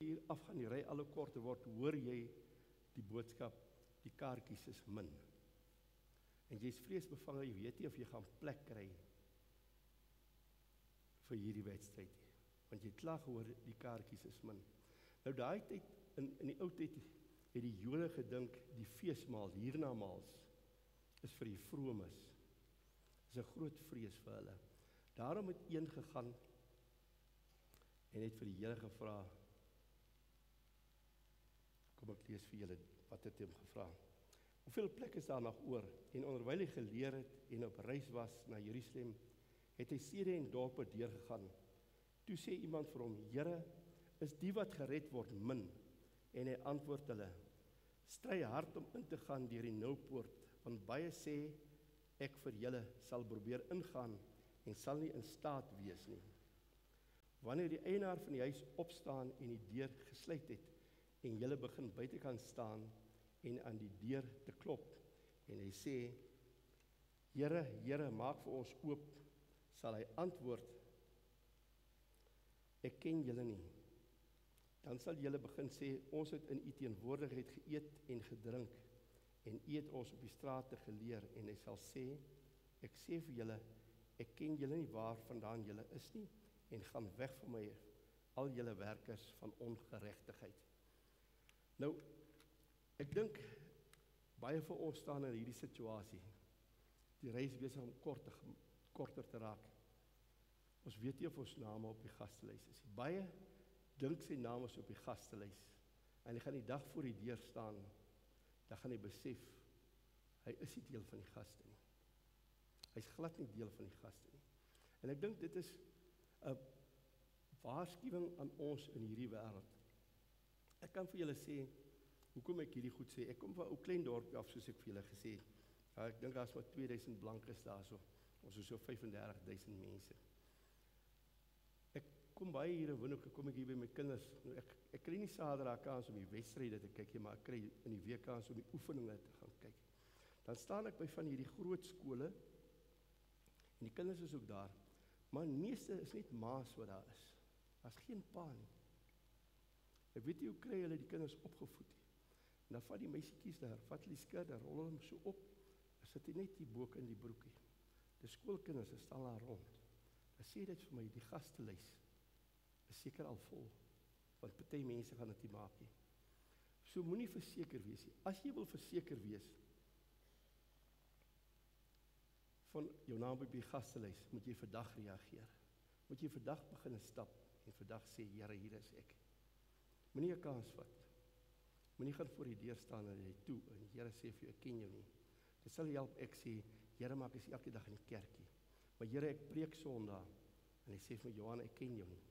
Hier af gaan die ry alle korter word, hoor jy die boodskap, die kaartjies is min. En jy is vreesbevange, jy weet nie of jy gaan plek kry vir hierdie wedstryd nie. Want jy het klaar gehoor, die kaartjies is min. Nou daai tyd, in die ou tyd, het die Jode gedink, die feesmaal, hiernamaals, is vir die vromes. Is 'n groot vrees vir hulle. Daarom het een gegaan en het vir die Here gevra. Kom ek lees vir julle wat het hom gevra. Hoeveel plek is daar nog oor? En onderwyl hy geleer het en op reis was na Jerusalem, het hy stede en dorpe deurgegaan. Toe sê iemand vir hom, Here, is die wat gered word min? En hy antwoord hulle, stry hard om in te gaan deur die noupoort, want baie sê, ek vir julle sal probeer ingaan en sal nie in staat wees nie. Wanneer die eienaar van die huis opstaan en die deur gesluit het, en julle begin buitekant staan en aan die deur te klop, en hy sê, Here, Here, maak vir ons oop, sal hy antwoord, ek ken julle nie. Dan sal julle begin sê, ons het in u teenwoordigheid geëet en gedrink, en u het ons op die strate geleer, en hy sal sê, ek sê vir julle, ek ken julle nie waar vandaan julle is nie, en gaan weg van my, al julle werkers van ongeregtigheid. Nou, ek dink, baie van ons staan in hierdie situasie. Die reis besig om korter te raak. Ons weet nie of ons name op die gastelys is. Baie dink sy name is op die gastelys. En hy gaan die dag voor die deur staan, dan gaan hy besef, hy is nie deel van die gaste nie. Hy is glad nie deel van die gaste nie. En ek dink dit is 'n waarskuwing aan ons in hierdie wêreld. Ek kan vir julle sê, hoekom ek hierdie goed sê, ek kom van 'n ou klein dorpie af, soos ek vir julle gesê het. Ek dink daar is maar 2000 blankes daar so. Ons is so 35,000 mense. Ek kom baie hier in Windhoek, kom ek hier by my kinders. Nou ek kry nie Saterdag kans om die wedstryde te kyk nie, maar ek kry in die week kans om die oefeninge te gaan kyk. Dan staan ek by van hierdie groot skole en die kinders is ook daar. Maar die meeste is net ma's wat daar is. Daar's geen pa nie. Ek weet nie hoe kry hulle die kinders opgevoed nie. En dan vat die meisietjies daar, vat hulle die skirt, dan rol hulle hom so op, dan sit hy net hier bo in die broekie. Die skoolkinders, hulle staan daar rond. Dan sê dit vir my, die gastelys is seker al vol, want party mense gaan dit nie maak nie. So moenie verseker wees nie. As jy wil verseker wees van jou naam op die gastelys, moet jy vandag reageer. Moet jy vandag begin stap en vandag sê, Here, hier is ek. Moenie 'n kans vat. Moenie gaan voor die deur staan en jy toe en die Here sê vir jou, ek ken jou nie. Dit sal help ek sê, Here, maar ek is elke dag in die kerkie. Maar Here, ek preek Sondag en hy sê vir my, Johan, ek ken jou nie.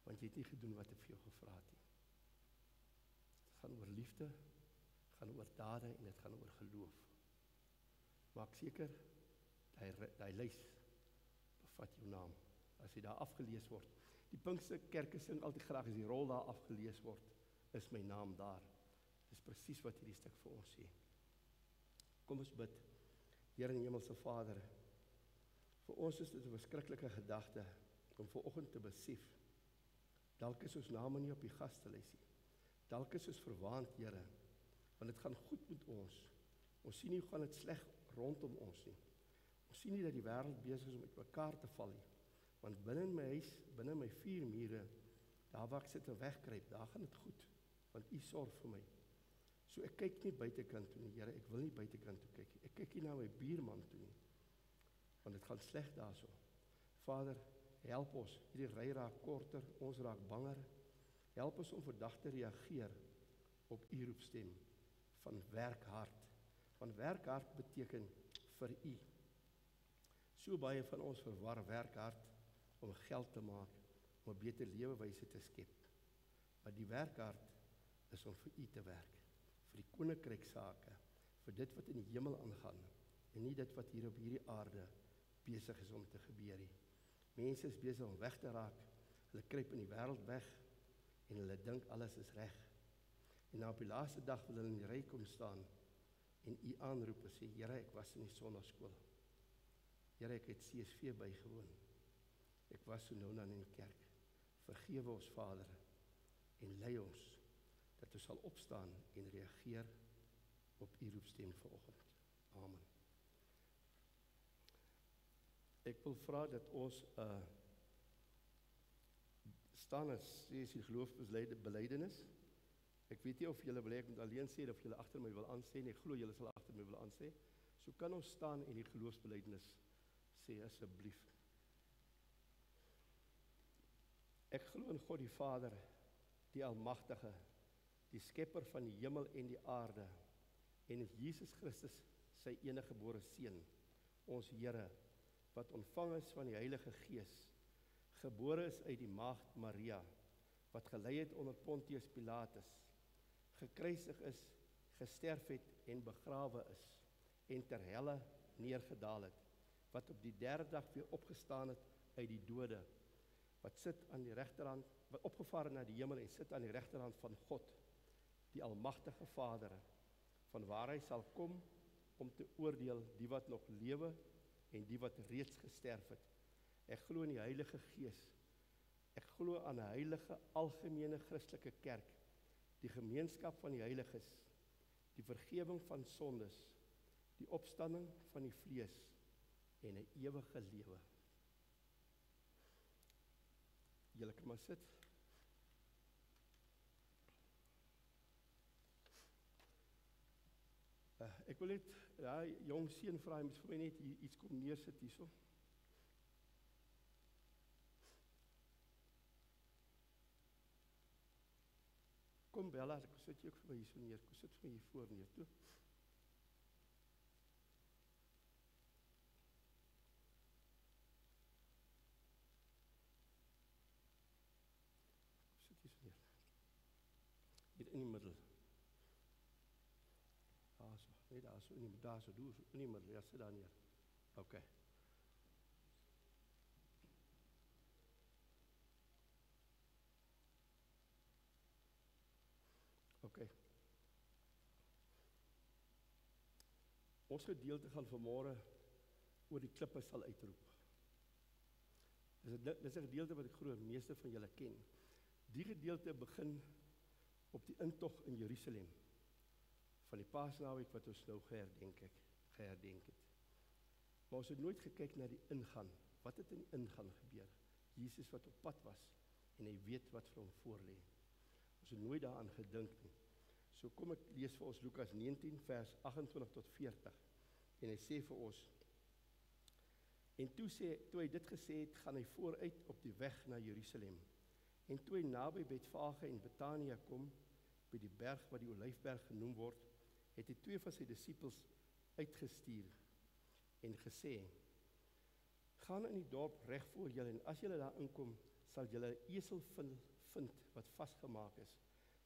Want jy het nie gedoen wat ek vir jou gevra het nie. Dit gaan oor liefde, gaan oor dade en dit gaan oor geloof. Maak seker, die lys bevat jou naam. As jy daar afgelees word. Die Pinksterkerke sing altyd graag, as die rol daar afgelees word, is my naam daar. Dis presies wat hierdie stuk vir ons sê. Kom ons bid. Here en Hemelse Vader, vir ons is dit 'n verskriklike gedagte om vanoggend te besef, dalk is ons name nie op die gastelys nie. Dalk is ons verwaand, Here, want dit gaan goed met ons. Ons sien nie hoe gaan dit sleg rondom ons nie. Ons sien nie dat die wêreld besig is om uitmekaar te val nie. Want binne in my huis, binne my 4 mure, daar waar ek sit en wegkruip, daar gaan dit goed, want U sorg vir my. So ek kyk nie buitekant toe nie, Here, ek wil nie buitekant toe kyk nie. Ek kyk nie na my buurman toe nie, want dit gaan sleg daarso. Vader, help ons, hierdie ry raak korter, ons raak banger. Help ons om vandag te reageer op U roepstem van werk hard. Want werk hard beteken vir U. So baie van ons verwar werk hard om geld te maak, om 'n beter lewewyse te skep. Maar die werk hard is om vir U te werk, vir die koninkryk sake, vir dit wat in die hemel aangaan, en nie dit wat hier op hierdie aarde besig is om te gebeur nie. Mense is besig om weg te raak, hulle kruip in die wêreld weg, en hulle dink alles is reg. En nou op die laaste dag wil hulle in die ry kom staan, en U aanroep en sê, Here, ek was in die sonnaskool. Here, ek het CSV bygewoon. Ek was so nou dan in die kerk. Vergewe ons, Vader, en lei ons, dat ons sal opstaan en reageer op U roepstem vanoggend. Amen. Ek wil vra dat ons staan as die geloofsbelijdenis. Ek weet nie of julle wil hê ek moet alleen sê of julle agter my wil aansê nie. Ek glo julle sal agter my wil aansê. So kan ons staan en die geloofsbelijdenis sê asseblief. Ek glo in God die Vader, die Almagtige, die skepper van die hemel en die aarde, en in Jesus Christus, sy eniggebore Seun, ons Here, wat ontvang is van die Heilige Gees, gebore is uit die maagd Maria, wat gelei het onder Pontius Pilatus, gekruisig is, gesterf het en begrawe is, en ter helle neergedaal het, wat op die 3de dag weer opgestaan het uit die dode, wat sit aan die regterhand, wat opgevaar na die hemel en sit aan die regterhand van God, die Almagtige Vader, van waar hy sal kom om te oordeel die wat nog lewe en die wat reeds gesterf het. Ek glo in die Heilige Gees. Ek glo aan 'n heilige algemene Christelike kerk, die gemeenskap van die heiliges, die vergewing van sondes, die opstanding van die vlees en 'n ewige lewe. Julle kan maar sit. Ek wil net, jong seun vra, hy moet vir my net iets kom neersit hierso. Kom Bella, ek sit jy ook vir my hierso neer, kom sit vir my hier voor neer toe. Sit hierso neer. Hier in die middel. Daarso, nee daarso, daarso, doe in die middel, ja, sit daar neer. Okay. Okay. Ons gedeelte gaan vanmôre oor die klippe sal uitroep. Dis 'n gedeelte wat ek glo meeste van julle ken. Die gedeelte begin op die intog in Jerusalem van die Paasnaweek wat ons nou geherdenk het. Maar ons het nooit gekyk na die ingang. Wat het in die ingang gebeur? Jesus wat op pad was en hy weet wat vir hom voorlê. Ons het nooit daaraan gedink nie. So kom ek lees vir ons Lukas 19 vers 28 tot 40. En hy sê vir ons: En toe hy dit gesê het, gaan hy vooruit op die weg na Jerusalem. En toe hy naby Betfage en Betania kom, by die berg wat die Olyfberg genoem word, het hy 2 van sy disippels uitgestuur en gesê: Gaan in die dorp reg voor julle, en as julle daar inkom, sal julle 'n esel vind wat vasgemaak is,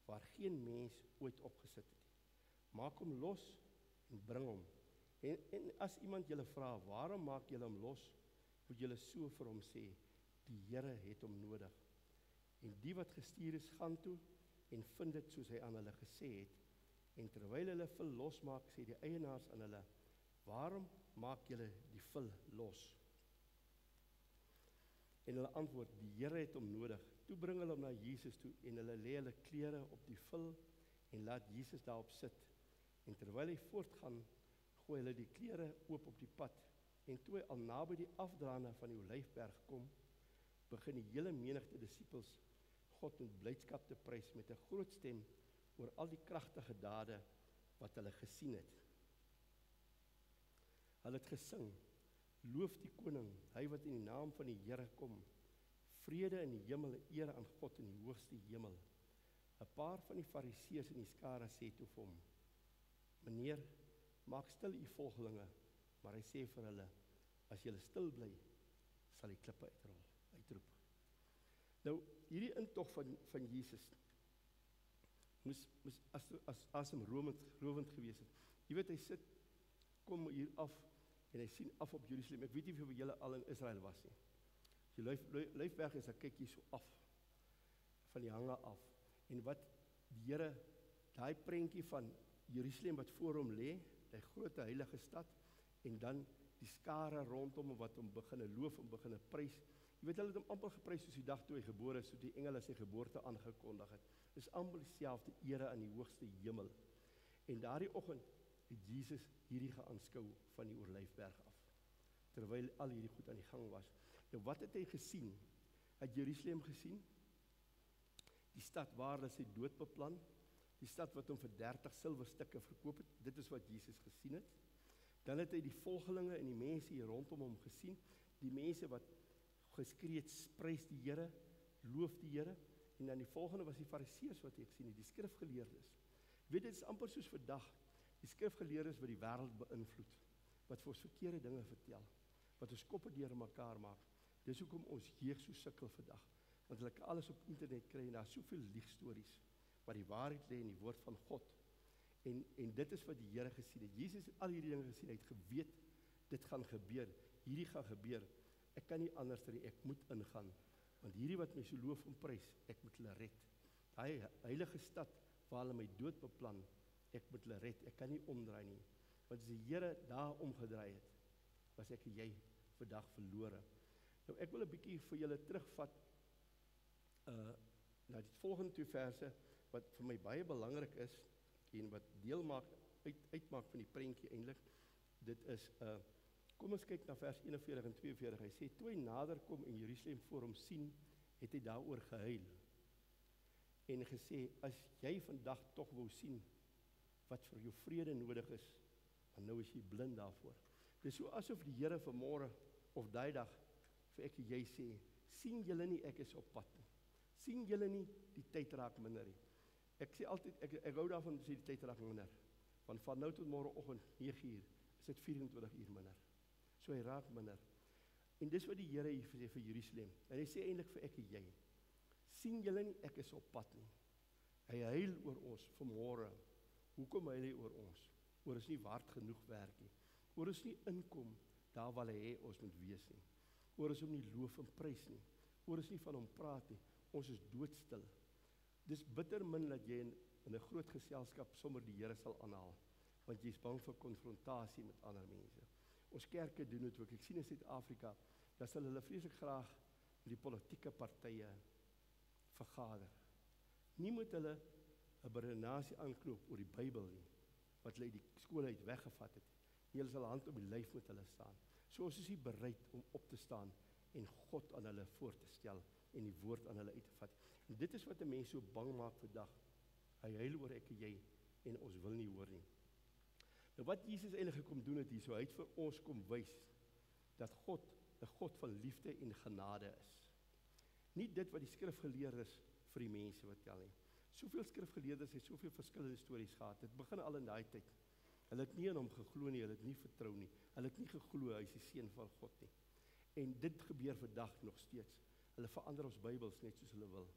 waar geen mens ooit opgesit het nie. Maak hom los en bring hom. En as iemand julle vra, waarom maak julle hom los, moet julle so vir hom sê: die Here het hom nodig. En die wat gestuur is, gaan toe en vind dit soos hy aan hulle gesê het. En terwyl hulle vul losmaak, sê die eienaars aan hulle: waarom maak julle die vul los? En hulle antwoord: die Here het hom nodig. Toe bring hulle hom na Jesus toe en hulle lê hulle klere op die vul en laat Jesus daarop sit. En terwyl hy voortgaan, gooi hulle die klere oop op die pad. En toe hy al naby die afdraande van die Olyfberg kom, begin die hele menigte disippels God met blydskap te prys met 'n groot stem oor al die kragtige dade wat hulle gesien het. Hulle het gesing: Loof die koning, hy wat in die naam van die Here kom. Vrede in die hemel en eer aan God in die hoogste hemel. 'n Paar van die fariseërs in die skare sê toe vir hom: Meneer, maak stil u volgelinge. Maar hy sê vir hulle: as julle stil bly, sal die klippe uitroep. Nou, hierdie intog van Jesus moes as hom rowend gewees het. Jy weet, hy kom hier af en hy sien af op Jerusalem. Ek weet nie of julle al in Israel was nie. As jy Olyfberg is, dan kyk jy so af, van die hange af. En wat die Here, daai prentjie van Jerusalem wat voor hom lê, die groot heilige stad, en dan die skare rondom wat hom begin loof en begin prys. Jy weet, hulle het hom amper geprys soos die dag toe hy gebore is, toe die engele sy geboorte aangekondig het. Dis amper dieselfde ere aan die hoogste hemel. En daardie oggend het Jesus hierdie geaanskou van die Olyfberg af, terwyl al hierdie goed aan die gang was. Nou, wat het hy gesien? Hy het Jerusalem gesien, die stad waar hulle sy dood beplan, die stad wat hom vir 30 silwerstukke verkoop het. Dit is wat Jesus gesien het. Dan het hy die volgelinge en die mense hier rondom hom gesien, die mense wat geskree het: prys die Here, loof die Here. En dan die volgende was die fariseërs wat hy gesien het, die skrifgeleerdes. Weet, dit is amper soos vandag, die skrifgeleerdes wat die wêreld beïnvloed, wat vir ons verkeerde dinge vertel, wat ons koppe deur mekaar maak. Dis hoekom ons jeug so sukkel vandag, want hulle kan alles op internet kry en daar is soveel liegstories, waar die waarheid lê in die woord van God. En dit is wat die Here gesien het. Jesus het al hierdie dinge gesien, hy het geweet, dit gaan gebeur, hierdie gaan gebeur. Ek kan nie anders nie, ek moet ingaan, want hierdie wat my so loof en prys, ek moet hulle red. Daai heilige stad waar hulle my dood beplan, ek moet hulle red, ek kan nie omdraai nie. Want as die Here daar omgedraai het, was ek en jy vandag verlore. Nou, ek wil 'n bietjie vir julle terugvat na die volgende 2 verse, wat vir my baie belangrik is, en wat uitmaak van die prentjie eintlik. Dit is, kom ons kyk na vers 41 en 42. Hy sê, toe hy nader kom en Jerusalem voor hom sien, het hy daaroor gehuil en gesê: as jy vandag tog wou sien wat vir jou vrede nodig is, maar nou is jy blind daarvoor. Dis so asof die Here vanmôre of daai dag vir ek en jy sê: sien julle nie ek is op pad nie? Sien julle nie die tyd raak minder nie? Ek sê altyd, ek hou daarvan sê die tyd raak minder, want van nou tot môreoggend 9:00 is dit 24 uur minder. So hy raak minder. En dis wat die Here hier sê vir Jerusalem. En hy sê eintlik vir ek en jy: sien julle nie ek is op pad nie? Hy huil oor ons vanmôre. Hoekom huil hy oor ons? Oor ons nie hard genoeg werk nie. Oor ons nie inkom daar waar hy ons moet wees nie. Oor ons hom nie loof en prys nie. Oor ons nie van hom praat nie. Ons is doodstil. Dis bitter min dat jy in 'n groot geselskap sommer die Here sal aanhaal, want jy is bang vir konfrontasie met ander mense. Ons kerke doen dit ook. Ek sien in Suid-Afrika, dan sal hulle vreeslik graag die politieke partye vergader. Nie moet hulle 'n beredenasie aanknoop oor die Bybel nie, wat hulle uit die skole uit weggevat het. Nie, hulle sal hand op die lyf met hulle staan. So ons is nie bereid om op te staan en God aan hulle voor te stel en die woord aan hulle uit te vat. En dit is wat 'n mens so bang maak vandag. Hy huil oor ek en jy en ons wil nie hoor nie. Nou wat Jesus eintlik gekom doen het hier, so hy het vir ons kom wys dat God 'n God van liefde en genade is. Nie dit wat die skrifgeleerdes vir die mense vertel nie. Soveel skrifgeleerdes het soveel verskillende stories gehad. Dit begin al in daai tyd. Hulle het nie in hom geglo nie, hulle het nie vertrou nie. Hulle het nie geglo hy is die seun van God nie. En dit gebeur vandag nog steeds. Hulle verander ons Bybels net soos hulle wil.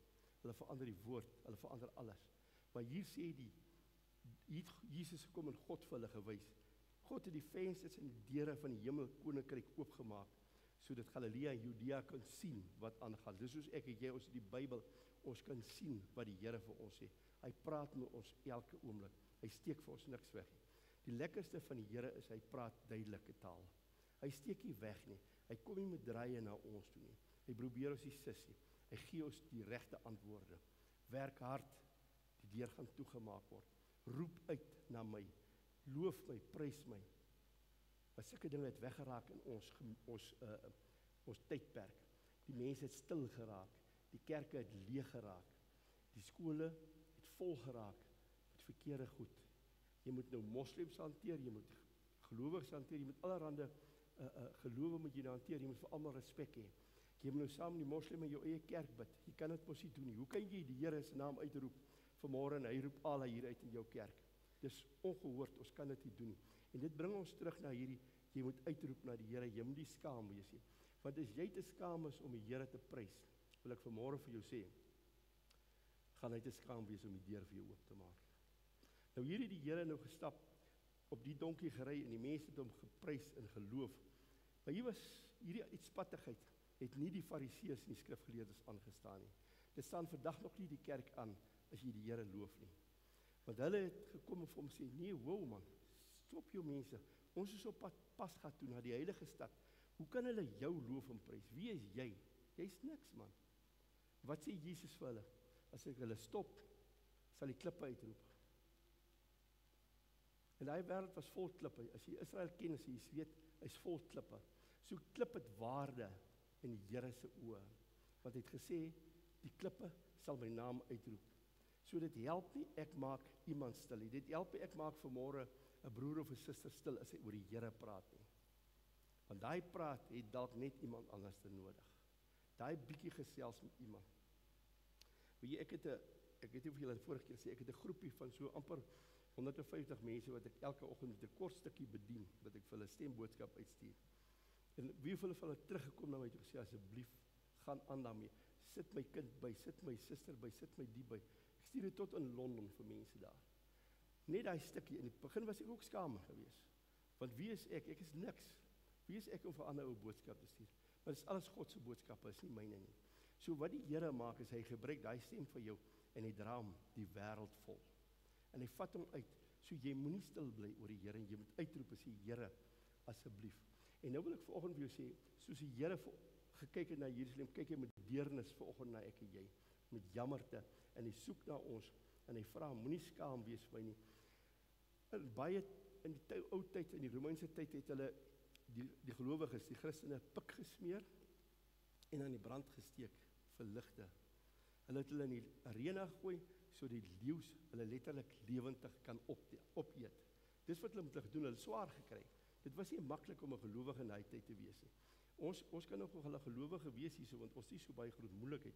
Hulle verander die woord, hulle verander alles. Maar hier sê Jesus gekom en God vir hulle gewys. God het die vensters en die deure van die hemel koninkryk oopgemaak, sodat Galilea en Judea kan sien wat aangaan. Dis soos ek en jy, ons die Bybel, ons kan sien wat die Here vir ons sê. Hy praat met ons elke oomblik. Hy steek vir ons niks weg nie. Die lekkerste van die Here is, hy praat duidelike taal. Hy steek nie weg nie. Hy kom nie met draaie na ons toe nie. Hy probeer ons nie sis nie. Hy gee ons die regte antwoorde. Werk hard, die deur gaan toegemaak word. Roep uit na my. Loof my, prys my. Maar sulke dinge het weggeraak in ons tydperk. Die mense het stil geraak. Die kerke het leeg geraak. Die skole het vol geraak met verkeerde goed. Jy moet nou moslems hanteer, jy moet gelowiges hanteer, jy moet allerhande gelowe moet jy hanteer, jy moet vir almal respek hê. Jy moet nou saam die moslim in jou eie kerk bid. Jy kan dit mos nie doen nie. Hoe kan jy die Here se naam uitroep vanmôre en hy roep Allah hier uit in jou kerk? Dis ongehoord, ons kan dit nie doen nie. En dit bring ons terug na hierdie, jy moet uitroep na die Here, jy moet nie skaam wees nie. Want as jy te skaam is om die Here te prys, wil ek vanmôre vir jou sê, gaan hy te skaam wees om die deur vir jou oop te maak. Nou hier het die Here nou gestap, op die donkie gery en die mense het hom geprys in geloof. Maar hier was hierdie uitspattigheid, het nie die fariseërs en die skrifgeleerdes aangestaan nie. Dit staan vandag nog nie die kerk aan, as jy die Here loof nie. Want hulle het gekom en vir hom sê, nee, wow man, stop jou mense, ons is op pad Pasga toe na die heilige stad. Hoe kan hulle jou loof en prys? Wie is jy? Jy's niks man. Wat sê Jesus vir hulle? As ek hulle stop, sal die klippe uitroep. En daai wêreld was vol klippe. As jy Israel ken, as jy weet, hy's vol klippe. So klip het waarde in die Here se oë. Want hy het gesê, die klippe sal my naam uitroep. So dit help nie ek maak iemand stil nie. Dit help nie ek maak vanmôre 'n broer of 'n suster stil as hy oor die Here praat nie. Want daai praat het dalk net iemand anders te nodig. Daai bietjie gesels met iemand. Weet jy, ek het vir julle vorige keer sê, ek het 'n groepie van so amper 150 mense wat ek elke oggend met 'n kort stukkie bedien, wat ek vir hulle stemboodskap uitstuur. En wie van hulle teruggekom na my toe gesê, asseblief, gaan aan daarmee. Sit my kind by, sit my suster by, sit my die by. Ek stuur dit tot in Londen vir mense daar. Net daai stukkie, in die begin was ek ook skaam geweest. Want wie is ek? Ek is niks. Wie is ek om vir ander ou boodskap te stuur? Maar dit is alles God se boodskappe, is nie myne nie. So wat die Here maak is, hy gebruik daai stem vir jou, en hy dra hom die wêreld vol. En hy vat hom uit, so jy moenie stil bly oor die Here, en jy moet uitroep en sê, Here, asseblief. En nou wil ek vanoggend vir jou sê, soos die Here gekyk het na Jerusalem, kyk hy met deernis vanoggend na ek en jy, met jammerte, en hy soek na ons, en hy vra, moenie skaam wees vir my nie. En baie in die ou tyd, in die Romeinse tyd, het hulle die gelowiges, die Christene, pik gesmeer, en aan die brand gesteek, vir ligte. Hulle het hulle in die arena gooi, so die leeu's hulle letterlik lewendig kan opeet. Dis wat hulle moet gedoen, hulle swaar gekry. Dit was nie maklik om 'n gelowige in daai tyd te wees nie. Ons kan ook nog hulle gelowige wees hierso, want ons het so baie groot moeilikheid.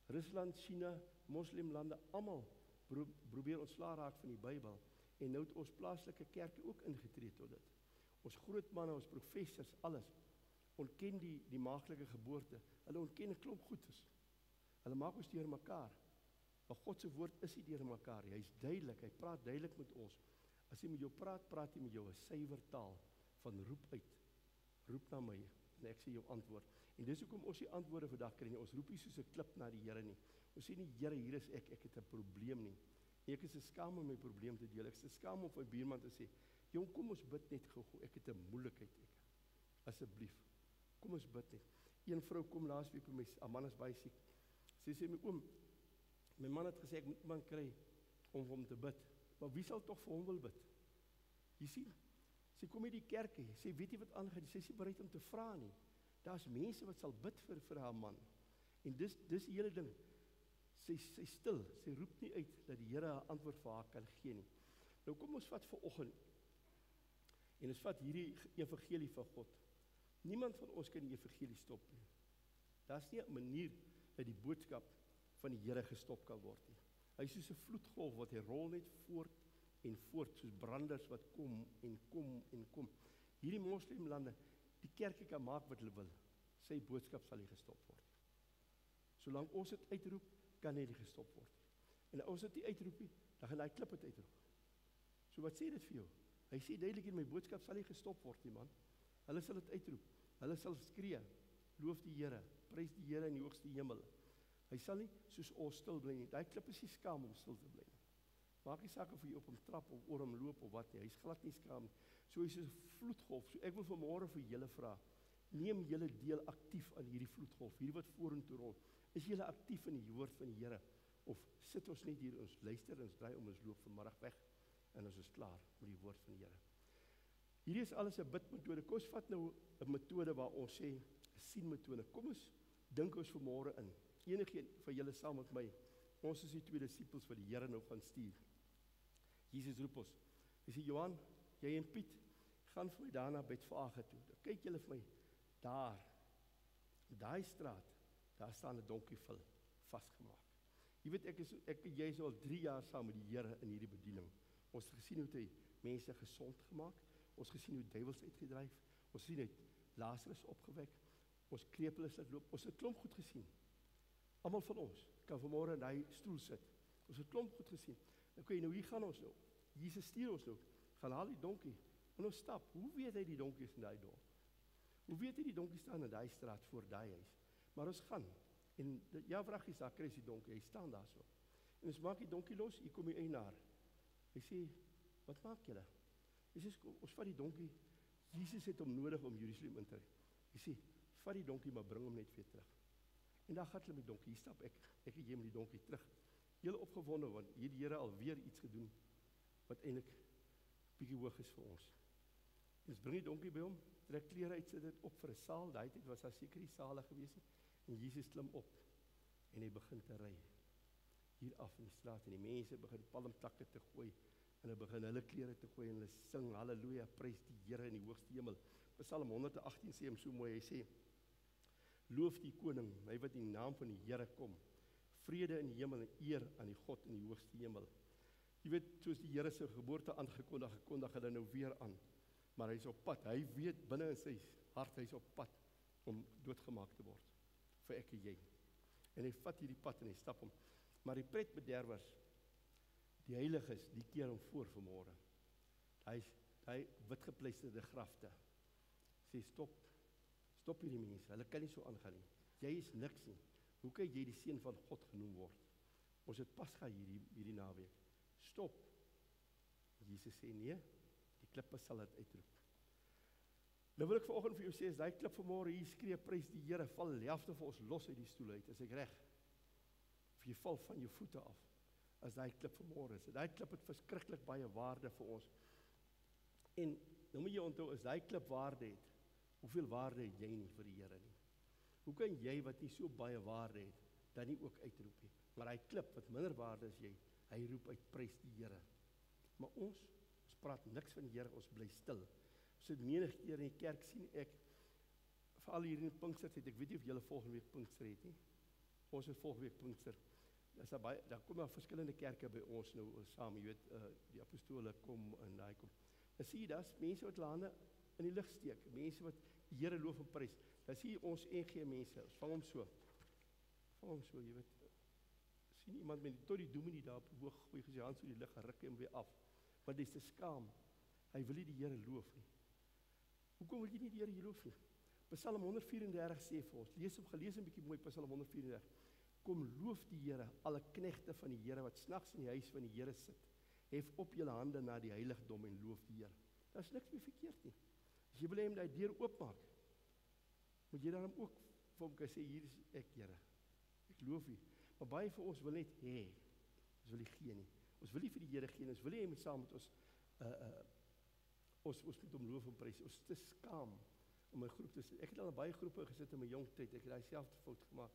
Rusland, China, moslimlande, almal probeer ontslaa raak van die Bybel, en nou het ons plaaslike kerke ook ingetree tot dit. Ons groot manne, ons professors, alles, ontken die maaglike geboorte, hulle ontken 'n klomp goedes. Hulle maak ons deur mekaar. Maar God se woord is nie deur mekaar nie. Hy's duidelik, hy praat duidelik met ons. As hy met jou praat, praat hy met jou 'n suiwer taal van roep uit. Roep na my en ek sê jou antwoord. En dis hoekom ons die antwoorde vandag kry nie. Ons roep nie soos 'n klip na die Here nie. Ons sê nie, Here, hier is ek het 'n probleem nie. Ek is skaam om my probleem te deel. Ek is skaam om vir my buurman te sê, jong, kom ons bid net gou, ek het 'n moeilikheid, asseblief. Kom ons bid net. Een vrou kom laasweek by my, haar man is baie siek. Sy sê my oom, my man het gesê ek moet iemand kry om vir hom te bid. Maar wie sal tog vir hom wil bid? Jy sien, sy kom in die kerk, sy weet nie wat aangaan, sy is nie bereid om te vra nie. Daar's mense wat sal bid vir haar man. En dis die hele ding. Sy stil, sy roep nie uit dat die Here 'n antwoord vir haar kan gee nie. Nou kom ons vat vanoggend en ons vat hierdie evangelie van God. Niemand van ons kan die evangelie stop nie. Daar's nie 'n manier dat die boodskap van die Here gestop kan word nie. Hy is soos 'n vloedgolf wat hy rol net voort en voort, soos branders wat kom en kom en kom. Hierdie moslimlande, die kerke kan maak wat hulle wil. Sy boodskap sal nie gestop word. Solank ons dit uitroep, kan hy nie gestop word. En as ons dit nie uitroep nie, dan gaan hy klip dit uitroep. So wat sê dit vir jou? Hy sê duidelik in my boodskap sal nie gestop word nie, man. Hulle sal dit uitroep. Hulle sal skree, loof die Here, prys die Here in die hoogste hemel. Hy sal nie soos ons stil bly nie. Daai klip is nie skaam om stil te bly nie. Maak nie saak of jy op hom trap of oor hom loop of wat nie. Hy's glad nie skaam nie. So hy's 'n vloedgolf. So ek wil vanmôre vir julle vra, neem julle deel aktief aan hierdie vloedgolf, hierdie wat vorentoe rol. Is julle aktief in die woord van die Here of sit ons net hier, ons luister en ons draai om ons loop vanmiddag weg en ons is klaar met die woord van die Here. Hierdie is alles 'n bidmetode. Kom ons vat nou 'n metode waar ons sê 'n sienmetode. Kom ons dink ons vanmôre in. Enigeen van julle saam met my. Ons is die 2 disippels wat die Here nou gaan stuur. Jesus roep ons. Hy sê Johan, jy en Piet gaan vir my daarna Betfage toe. Dan kyk julle vir my daar. In daai straat, daar staan 'n donkievul vasgemaak. Jy weet ek en jy is al 3 jaar saam met die Here in hierdie bediening. Ons het gesien hoe hy mense gesond gemaak. Ons gesien hoe duiwels uitgedryf. Ons sien hy Lazarus opgewek. Ons krepeles laat loop. Ons het klomp goed gesien. Almal van ons kan vanmôre in daai stoel sit. Ons het klomp goed gesien. Okay, nou hier gaan ons nou. Jesus stuur ons nou. Gaan haal die donkie en ons stap. Hoe weet hy die donkie is in daai dorp? Hoe weet hy die donkie staan in daai straat voor daai huis? Maar ons gaan en ja, vragies daar kry die donkie. Hy staan daar so. En ons maak die donkie los. Hier kom die eienaar. Hy sê, "Wat maak julle?" Hy sê, "Ons vat die donkie. Jesus het hom nodig om Jerusalem in te ry." Hy sê, "Vat die donkie maar bring hom net weer terug." En dan gaan hulle met die donkie. Hier stap ek en jy met die donkie terug. Julle opgewonde want hier die Here alweer iets gedoen wat eintlik bietjie hoog is vir ons. Ons bring die donkie by hom, trek klere uit, sit dit op vir 'n saal. Daai tyd was daar seker die sale gewees het. En Jesus klim op en hy begin te ry. Hier af in die straat en die mense begin palmtakke te gooi en hulle begin hulle klere te gooi en hulle sing haleluja, prys die Here in die hoogste hemel. Psalm 118 sê hom so mooi, hy sê: "Loof die koning, hy wat in die naam van die Here kom. Vrede in die hemel en eer aan die God in die hoogste hemel." Jy weet, soos die Here se geboorte aangekondig, kondig hulle nou weer aan. Maar hy's op pad. Hy weet binne in sy hart hy's op pad om doodgemaak te word vir ek en jy. En hy vat hierdie pad en hy stap hom. Maar die pretbederwers, die heiliges, die keer hom voor vanmôre. Hy witgepleisterde grafte. Sê stop hierdie mense. Hulle kan nie so aangaan nie. Jy is niks nie. Hoe kan jy die seun van God genoem word? Ons het Pasga hierdie naweek. Stop. Jesus sê nee, die klippe sal dit uitroep. Nou wil ek vanoggend vir jou sê, as daai klip vanmôre hier skree, prys die Here, val die helfte van ons los uit die stoel uit, is ek reg? Of jy val van jou voete af, as daai klip vanmôre is. Daai klip het verskriklik baie waarde vir ons. En nou moet jy onthou, as daai klip waarde het, hoeveel waarde het jy nie vir die Here nie? Hoe kan jy wat nie so baie waarde het, dan nie ook uitroep nie? Maar daai klip wat minder waarde is jy, hy roep uit, prys die Here. Maar ons praat niks van die Here, ons bly stil. Ons het menig keer in die kerk sien ek, veral hier in Pinkstertyd, ek weet nie of julle volgende week Pinkster het nie. Ons het volgende week Pinkster. Daar kom daar verskillende kerke by ons nou saam, jy weet, die apostole kom en daai kom. Dan sien jy das, mense wat hulle hande in die lug steek, mense wat die Here loof en prys. Dan sien jy ons NG mense, ons vang hom so, jy weet. Sien iemand met tot die dominee daar op hoog gooi sy hand so die lug, ruk hom weer af. Want dis te skaam. Hy wil nie die Here loof nie. Hoekom wil jy nie die Here loof nie? Psalm 134 sê vir ons, gelees 'n bietjie mooi Psalm 134. Kom loof die Here, alle knegte van die Here wat snags in die huis van die Here sit. Hef op julle hande na die heiligdom en loof die Here. Daar's niks meer verkeerd nie. As jy wil hê hy daai deur oopmaak, moet jy daarom ook vir hom kan sê, hier is ek, Here. Ek loof U. Maar baie van ons wil net hê. Ons wil nie gee nie. Ons wil nie vir die Here gee nie. Ons wil nie hê hy moet saam met ons ons moet hom loof en prys. Ons is te skaam om 'n groep te sit. Ek het al in baie groepe gesit in my jong tyd. Ek het daai selfde fout gemaak.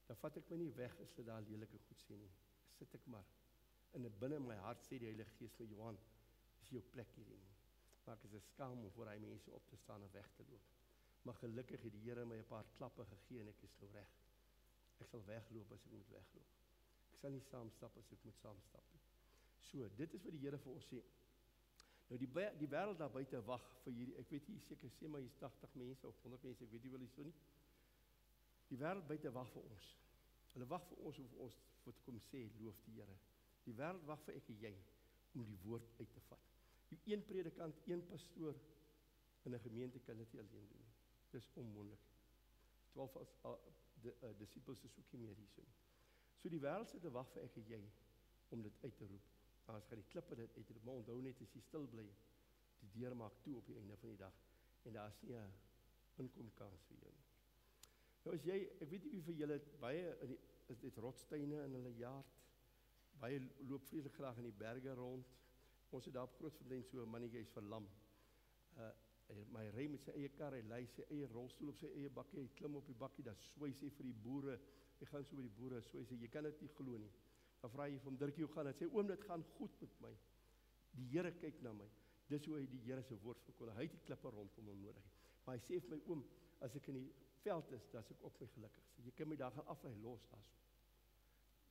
Dan vat ek my nie weg as hulle daar lelike goed sê nie. Sit ek maar. En binne my hart sê die Heilige Gees vir Johan, is jou plek hierin. Maar ek is 'n skaam om voor hy mense op te staan en weg te loop. Maar gelukkig het die Here my 'n paar klappe gegee en ek is nou reg. Ek sal wegloop as ek moet wegloop. Ek sal nie saamstap as ek moet saamstap nie. So, dit is wat die Here vir ons sê. Nou die wêreld daar buite wag vir hierdie, ek weet nie seker sê maar hier's 80 mense of 100 mense, ek weet nie wel hierso nie. Die wêreld buite wag vir ons. Hulle wag vir ons om vir ons te kom sê loof die Here. Die wêreld wag vir ek en jy om die woord uit te vat. Die een predikant, een pastoor in 'n gemeente kan dit nie alleen doen nie. Dis onmoontlik. 12 disippels is ook nie meer hierso nie. So die wêreld sit te wag vir ek en jy om dit uit te roep. As gaan die klippe dit uit, maar onthou net as jy stil bly, die deur maak toe op die einde van die dag en daar's nie 'n inkomkans vir jou nie. Nou as jy, ek weet nie wie vir julle baie is dit rotstuine in hulle jaard. Baie loop vreeslik graag in die berge rond. Ons het daar op Grootfontein so 'n mannetjie is verlam. Maar hy ry met sy eie kar, hy lei sy eie rolstoel op sy eie bakkie, hy klim op die bakkie, dan swys hy vir die boere. Hy gaan so by die boere, swys hy, jy kan dit nie glo nie. Dan vra jy vir hom, Dirkie, hoe gaan dit? Hy sê, oom, dit gaan goed met my. Die Here kyk na my. Dis hoe hy die Here se woord verkondig. Hy het die klippe rondom hom nodig. Maar hy sê vir my, oom, as ek in die veld is, dan is ek op my gelukkig. Jy kan my daar gaan aflei los daarso.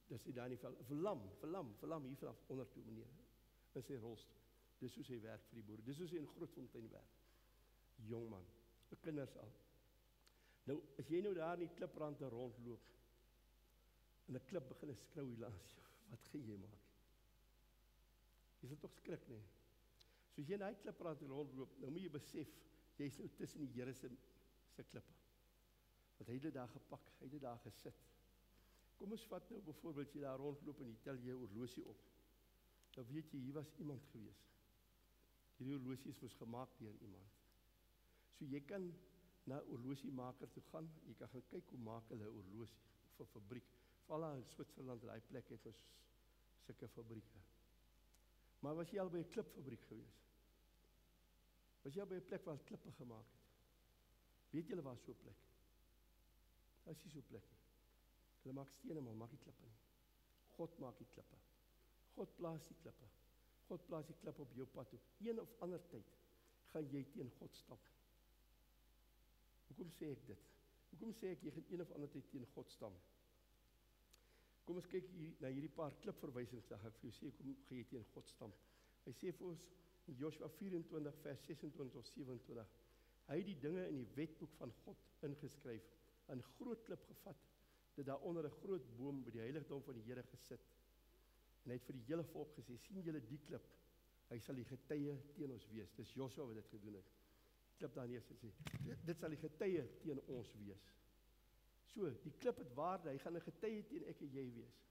Dis hy daar in die veld. Verlam hier vanaf onder toe, meneer. In sy rolstoel. Dis hoe sy werk vir die boere. Dis hoe sy in Grootfontein werk. Jong man, kinders al. Nou, as jy nou daar in die kliprande rondloop en 'n klip begin skreeu hier langs jou, wat gaan jy maak? Jy sal tog skrik, nee. So as jy in daai kliprande rondloop, nou moet jy besef, jy is nou tussen die Here se klippe. Want hy het dit daar gepak, hy het dit daar gesit. Kom ons vat nou byvoorbeeld jy daar rondloop en jy tel jy horlosie op. Dan weet jy, hier was iemand gewees. Hierdie horlosie is mos gemaak deur iemand. So jy kan na 'n horlosiemaker toe gaan, jy kan gaan kyk hoe maak hulle 'n horlosie of 'n fabriek. Veral in Switserland, daai plek het ons sulke fabrieke. Maar was jy al by 'n klipfabriek gewees? Was jy al by 'n plek waar klippe gemaak het? Weet julle waar so 'n plek? Daar is nie so 'n plek nie. Hulle maak stene, maar maak nie klippe nie. God maak die klippe. God plaas die klippe. God plaas die klippe op jou pad op. Een of ander tyd gaan jy teen God stap. Hoekom sê ek dit? Hoekom sê ek jy gaan een of ander tyd teen God staan? Kom ons kyk hier na hierdie paar klipverwysings, dan gaan ek vir jou sê kom gaan jy teen God staan. Hy sê vir ons in Joshua 24 vers 26 tot 27. Hy het die dinge in die wetboek van God ingeskryf, 'n groot klip gevat, dit daar onder 'n groot boom by die heiligdom van die Here gesit. En hy het vir die hele volk gesê, sien julle die klip? Hy sal die getuie teen ons wees. Dis Joshua wat dit gedoen het. Klip daar neer en sê, dit sal die getuie teen ons wees. So, die klip het waarde, hy gaan 'n getuie teen ek en jy wees.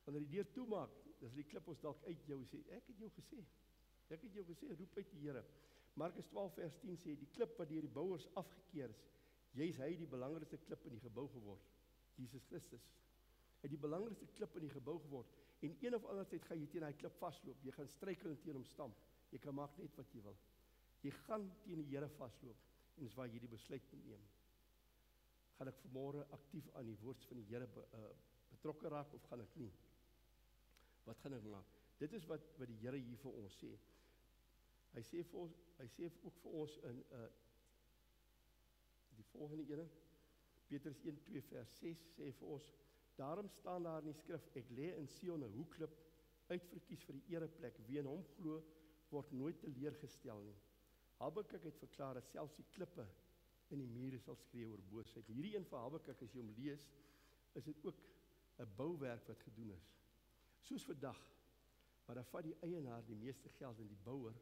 Wanneer die deur toemaak, dan sal die klip ons dalk uit jou sê, ek het jou gesê. Ek het jou gesê, roep uit die Here. Markus 12 vers 10 sê, die klip wat deur die bouers afgekeer is, jy's hy die belangrikste klip in die gebou geword. Jesus Christus. Hy het die belangrikste klip in die gebou geword. En een of ander tyd gaan jy teen daai klip vasloop. Jy gaan struikel teen hom stamp. Jy kan maak net wat jy wil. Jy gaan teen die Here vasloop. En dis waar jy die besluit moet neem. Gaan ek vanmôre aktief aan die woord van die Here betrokke raak of gaan ek nie? Wat gaan ek maak? Dit is wat die Here hier vir ons sê. Hy sê ook vir ons in die volgende ene, Petrus 1:2 vers 6 sê vir ons, daarom staan daar in die skrif, ek lê in Sion 'n hoekklip uitverkies vir die ereplek, wie in hom glo word nooit teleurgestel nie. Habakuk het verklaar dat selfs die klippe in die mure sal skree oor boosheid. Hierdie een van Habakuk, as jy hom lees, is dit ook 'n bouwerk wat gedoen is. Soos vandag, maar dan vat die eienaar die meeste geld en die bouer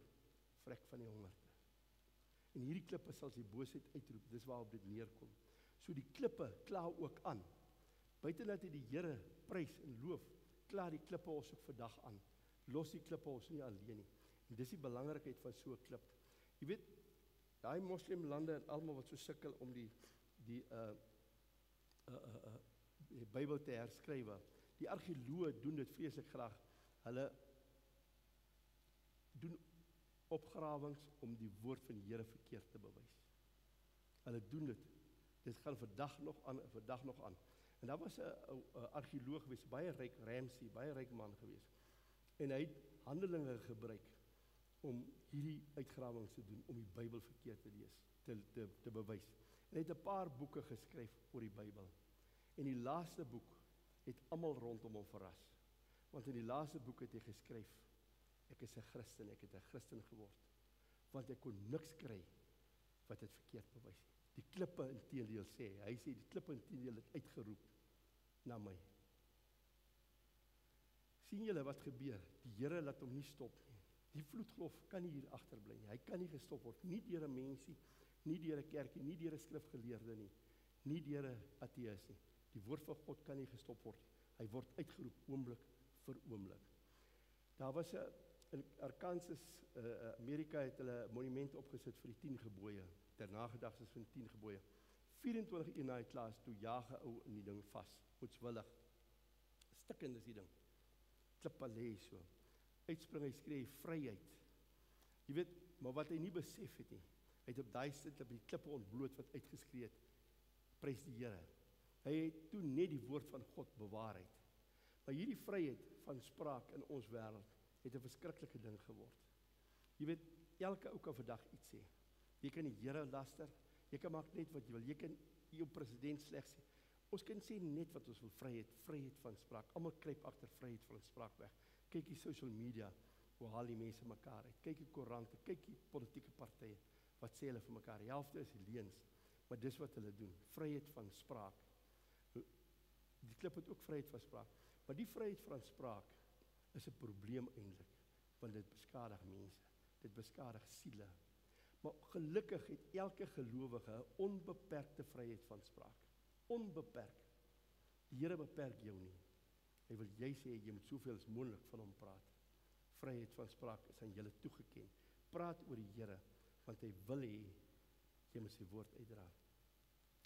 vrek van die hongerte. En hierdie klippe sal sy boosheid uitroep, dis waarop dit neerkom. So die klippe kla ook aan. Buite dat hy die Here prys en loof, kla die klippe ons ook vandag aan. Los die klippe ons nie alleen nie. En dis die belangrikheid van so 'n klip. Jy weet, daai moslimlande en almal wat so sukkel om die die Bybel te herskrywe. Die argeoloë doen dit vreeslik graag. Hulle doen opgrawings om die woord van die Here verkeerd te bewys. Hulle doen dit. Dit gaan vandag nog aan. En daar was 'n argeoloog gewees, baie ryk, Ramsey, baie ryk man gewees. En hy het Handelinge gebruik om hierdie uitgrawings te doen, om die Bybel verkeerd te lees, te bewys. En hy het 'n paar boeke geskryf oor die Bybel. En die laaste boek het almal rondom hom verras. Want in die laaste boek het hy geskryf, ek is 'n Christen, ek het 'n Christen geword. Want ek kon niks kry wat dit verkeerd bewys nie. Die klippe inteendeel sê, hy sê die klippe inteendeel het uitgeroep na my. Sien julle wat gebeur? Die Here laat hom nie stop nie. Die vloedgolf kan nie hier agterbly nie. Hy kan nie gestop word, nie deur 'n mensie, nie deur 'n kerkie, nie deur 'n skrifgeleerde nie, nie deur 'n ateïs nie. Die woord van God kan nie gestop word nie. Hy word uitgeroep oomblik vir oomblik. Daar was 'n in Arkansas, Amerika het hulle 'n monument opgesit vir die 10 gebooie, ter nagedagtes van die 10 gebooie. 24 uur na die klas toe jaag 'n ou in die ding vas, moetswillig. Stikkend is die ding. Klippe lê so. Uitspring, hy skree vryheid. Jy weet, maar wat hy nie besef het nie. Hy het op daai sit op die klippe ontbloot wat uitgeskree het. Prys die Here. Hy het toe net die woord van God bewaarheid. Maar hierdie vryheid van spraak in ons wêreld het 'n verskriklike ding geword. Jy weet, elke ou kan vandag iets sê. Jy kan die Here laster, jy kan maak net wat jy wil. Jy kan jou president sleg sê. Ons kan sê net wat ons wil, vryheid van spraak. Almal kruip agter vryheid van spraak weg. Kyk die social media, hoe haal die mense mekaar uit. Kyk die koerante, kyk die politieke partye. Wat sê hulle vir mekaar? Die helfte is leuns, maar dis wat hulle doen. Vryheid van spraak. Die klip het ook vryheid van spraak. Maar die vryheid van spraak is 'n probleem eintlik, want dit beskadig mense. Dit beskadig siele. Maar gelukkig het elke gelowige 'n onbeperkte vryheid van spraak. Onbeperk. Die Here beperk jou nie. Hy wil jy sê jy moet soveel as moontlik van hom praat. Vryheid van spraak is aan julle toegeken. Praat oor die Here, want hy wil hê jy moet sy woord uitdra.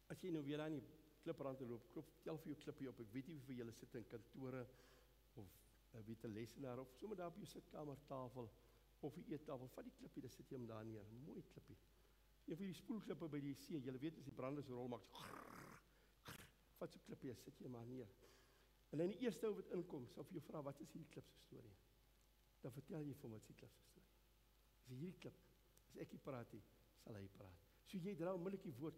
As jy nou weer aan die kliprand loop, tel vir jou klippie op. Ek weet nie wie vir julle sit in kantore of wie te lesenaar of sommer daar op jou sitkamertafel of die eettafel. Vat die klippie, dan sit jy hom daar neer. Mooi klippie. Een van die spoelklippe by die see, julle weet as die branders rol maak, vat so klippie, sit jy maar neer. En dan die eerste ou wat inkom, sal vir jou vra, wat is hierdie klip se storie? Dan vertel jy vir hom wat is die klip se storie. As hierdie klip, as ek nie praat nie, sal hy praat. So jy dra onmiddellik die woord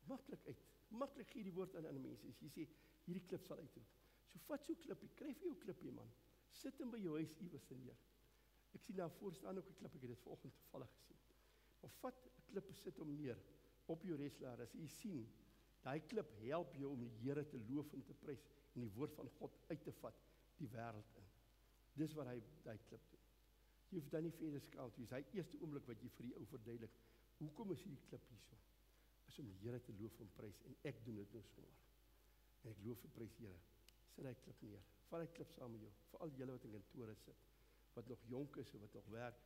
maklik uit. Maklik gee die woord aan ander mense. As jy sê, hierdie klip sal uitroep. So vat so klippie, kry vir jou klippie man. Sit hom by jou huis iewers neer. Ek sien daar voor staan ook 'n klip, ek het dit vanoggend toevallig gesien. Of vat 'n klip, sit hom neer op jou reslaer. As jy sien, daai klip help jou om die Here te loof en te prys en die woord van God uit te vat die wêreld in. Dis wat hy daai klip doen. Jy hoef dan nie verder skaam te wees. Hy eerste oomblik wat jy vir die ou verduidelik, hoekom is hierdie klip hierso? Is om die Here te loof en prys en ek doen dit nou sommer. En ek loof en prys die Here. Sit daai klip neer. Vat daai klip saam met jou. Veral julle wat in kantore sit, wat nog jonk is en wat nog werk.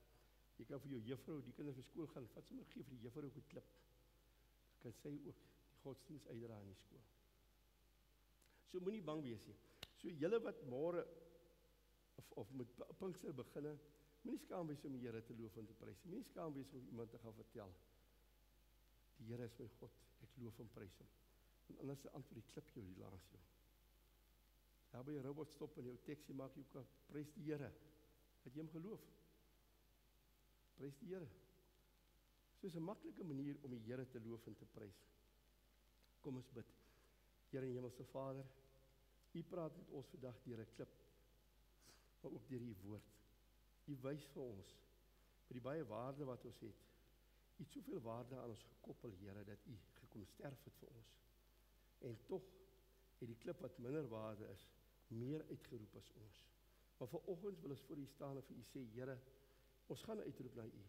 Jy kan vir jou juffrou, die kinders vir skool gaan, vat sommer gee vir die juffrou ook 'n klip. Kan sy ook die godsdienst uitdra in die skool. So moenie bang wees nie. So julle wat môre of met Pinkster beginne, moenie skaam wees om die Here te loof en te prys. Moenie skaam wees om iemand te gaan vertel. Die Here is my God, ek loof en prys hom. En anders antwoord die klip jou die langs jou. Daar by jou robot stop en jou taxi maak jou kan prys die Here. Het jy hom geloof? Prys die Here. So is 'n maklike manier om die Here te loof en te prys. Kom ons bid. Here en Hemelse Vader, U praat met ons vandag deur 'n klip, maar ook deur U woord. U wys vir ons met die baie waarde wat ons het. U het soveel waarde aan ons gekoppel, Here, dat U gekom sterf het vir ons. En tog het die klip wat minder waarde is, meer uitgeroep as ons. Maar vanoggend wil ons voor U staan en vir U sê, Here, ons gaan uitroep na U.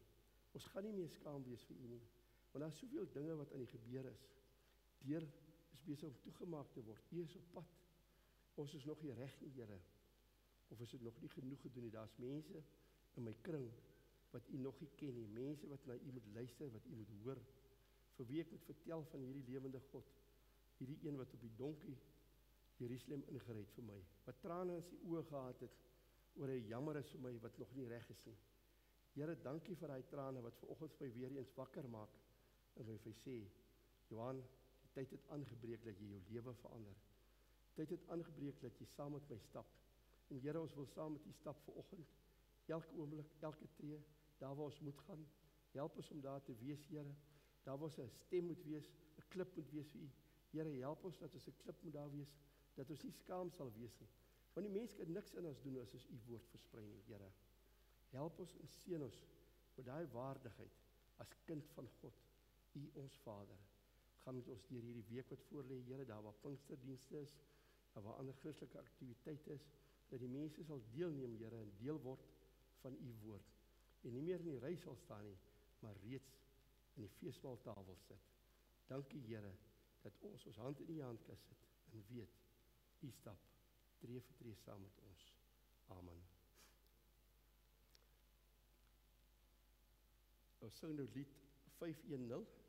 Ons gaan nie meer skaam wees vir U nie, want daar is soveel dinge wat aan die gebeur is. Deur is besig om toegemaak te word. U is op pad. Ons is nog nie reg nie, Here. Of is dit nog nie genoeg gedoen nie? Daar's mense in my kring wat U nog nie ken nie. Mense wat na U moet luister, wat U moet hoor vir wie ek moet vertel van hierdie lewende God, hierdie een wat op die donkie Jerusalem ingery het vir my, wat trane in sy oë gehad het, oor hy jammer is vir my, wat nog nie reg is nie. Here, dankie vir daai trane, wat vanoggend vir my weer eens wakker maak, en my vir sê, Johan, die tyd het aangebreek, dat jy jou lewe verander. Die tyd het aangebreek, dat jy saam met my stap. En Here, ons wil saam met u stap vanoggend, elke oomblik, elke tree, daar waar ons moet gaan, help ons om daar te wees, Here, daar waar ons 'n stem moet wees, 'n klip moet wees vir u. Here, help ons dat ons 'n klip moet daar wees, dat ons nie skaam sal wees nie. Want die mens kan niks in ons doen as ons u woord versprei nie, Here. Help ons en seën ons met daai waardigheid as kind van God, u ons Vader. Gaan met ons deur hierdie week wat voor lê, Here, daar waar Pinksterdienste is, daar waar ander Christelike aktiwiteite is, dat die mense sal deelneem, Here, en deel word van u woord. En nie meer in die ry sal staan nie, maar reeds in die feesmaaltafel sit. Dankie, Here, dat ons hand in u hand kan sit en weet, u stap tree vir tree saam met ons. Amen. Ons sing nou lied 510.